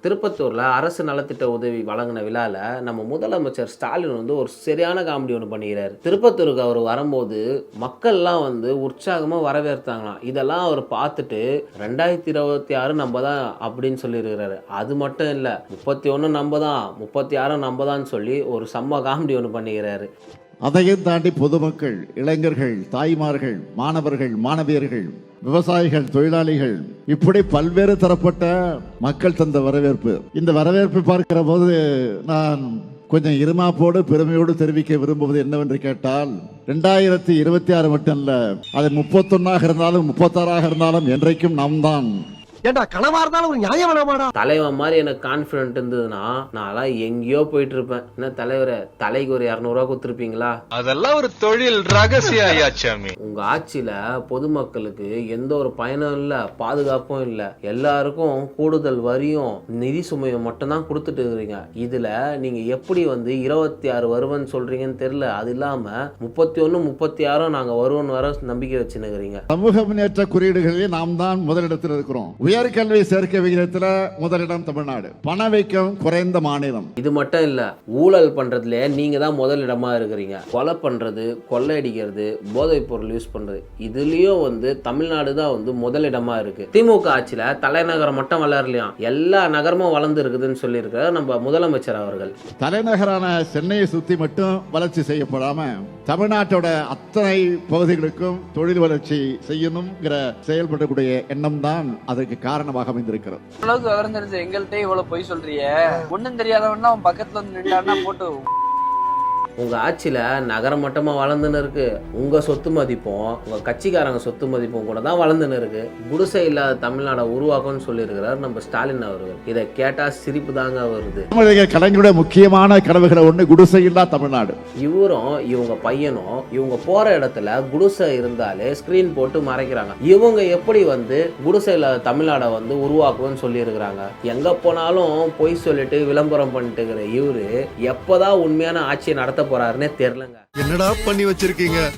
திருப்பத்தூரில் அரசு நலத்திட்ட உதவி வழங்கின விழாவில் நம்ம முதலமைச்சர் ஸ்டாலின் வந்து ஒரு சரியான காமெடி ஒன்று பண்ணிக்கிறார். திருப்பத்தூருக்கு அவர் வரும்போது மக்கள்லாம் வந்து உற்சாகமாக வரவேற்றாங்களாம். இதெல்லாம் அவர் பார்த்துட்டு 2026 நம்ம தான் அப்படின்னு சொல்லியிருக்கிறாரு. அது மட்டும் இல்லை, 31 நம்ம தான், 36 நம்ம தான் சொல்லி ஒரு செம்ம காமெடி ஒன்று பண்ணிக்கிறாரு. அதையும் தாண்டி பொதுமக்கள், இளைஞர்கள், தாய்மார்கள், மாணவர்கள், மாணவியர்கள், விவசாயிகள், தொழிலாளிகள், இப்படி பல்வேறு தரப்பட்ட மக்கள் தந்த வரவேற்பு. இந்த வரவேற்பை பார்க்கிற போது நான் கொஞ்சம் இருமாப்போடு பெருமையோடு தெரிவிக்க விரும்புவது என்னவென்று கேட்டால், 2026 மட்டும் இல்ல, அது 31 இருந்தாலும் 36 இருந்தாலும் என்றைக்கும் நாம் தான். தலைவன் மாதிரி எனக்கு கான்பிடன்ட் இருந்ததுன்னா நான் எங்கேயோ போயிட்டு இருப்பேன். என்ன தலைவரை, தலைக்கு ஒரு 200 ரூபா கொடுத்துருப்பீங்களா? அதெல்லாம் ஒரு தொழில் ரகசிய ஐயாச்சாமி. உங்க ஆட்சியில பொதுமக்களுக்கு எந்த ஒரு பயனும் இல்ல, பாதுகாப்பும் இல்ல. எல்லாருக்கும் கூடுதல் வரியும் நிதி சுமையும் மட்டும் தான் கொடுத்துட்டு இருக்கிறீங்க. இதுல நீங்க எப்படி வந்து 26 வருவன்னு சொல்றீங்கன்னு தெரியல. அது இல்லாம 31, 36 நாங்க வருவோன்னு வர நம்பிக்கை வச்சுன்னுக்கிறீங்க. சமூக முன்னேற்ற குறியீடுகளில் நாம் தான் முதலிடத்தில் இருக்கிறோம். உயர்கல்வி சேர்க்கை விகிதத்தில் முதலிடம் தமிழ்நாடு, பணவீக்கம் குறைந்த மாநிலம். இது மட்டும் இல்ல, ஊழல் பண்றதுல நீங்க தான் முதலிடமா இருக்கிறீங்க. கொலை பண்றது, கொள்ளையடிக்கிறது, போதைப் பொருள் யூஸ் பண்றது, இதுலயும் வந்து தமிழ்நாடு தான் வந்து முதலிடமா இருக்கு. திமுக ஆட்சியில தலைநகரம் மட்டும் வளரலையாம், எல்லா நகரமும் வளர்ந்து இருக்குதுன்னு சொல்லி இருக்கிற நம்ம முதலமைச்சர் அவர்கள். தலைநகரான சென்னையை சுத்தி மட்டும் வளர்ச்சி செய்யப்படாம தமிழ்நாட்டோட அத்தனை பகுதிகளுக்கும் தொழில் வளர்ச்சி செய்யணுங்கிற செயல்படக்கூடிய எண்ணம் தான் அதுக்கு காரணமாக அமைந்திருக்கிறது. அளவுக்கு விவரம் தெரிஞ்ச எங்கள்கிட்ட இவ்வளவு பொய் சொல்றிய, ஒன்னும் தெரியாதவன்னா அவன் பக்கத்துல வந்து நின்றான்னா போட்டு. உங்க ஆட்சியில நகரம் மட்டமா வளர்ந்துன்னு இருக்கு. உங்க சொத்து மதிப்பும் உங்க கட்சிக்காரங்க சொத்து மதிப்பும் கூட தான் வளர்ந்துன்னு இருக்கு. குடிசை இல்லாத தமிழ்நாடை உருவாக்கும்னு சொல்லி இருக்கிறார் நம்ம ஸ்டாலின் அவர்கள். இதை கேட்டா சிரிப்பு தாங்க வருது. கலைஞருடைய முக்கியமான கனவுகளை ஒண்ணு குடிசை இல்லா தமிழ்நாடு. இவரும் இவங்க பையனும் இவங்க போற இடத்துல குடிசை இருந்தாலே ஸ்கிரீன் போட்டு மறைக்கிறாங்க. இவங்க எப்படி வந்து குடிசை இல்லாத தமிழ்நாடை வந்து உருவாக்கும்னு சொல்லி இருக்கிறாங்க. எங்க போனாலும் பொய் சொல்லிட்டு விளம்பரம் பண்ணிட்டு இருக்கிற இவரு எப்பதான் உண்மையான ஆட்சியை நடத்த போறாருன்னே தெரியலங்க. என்னடா பண்ணி வச்சிருக்கீங்க?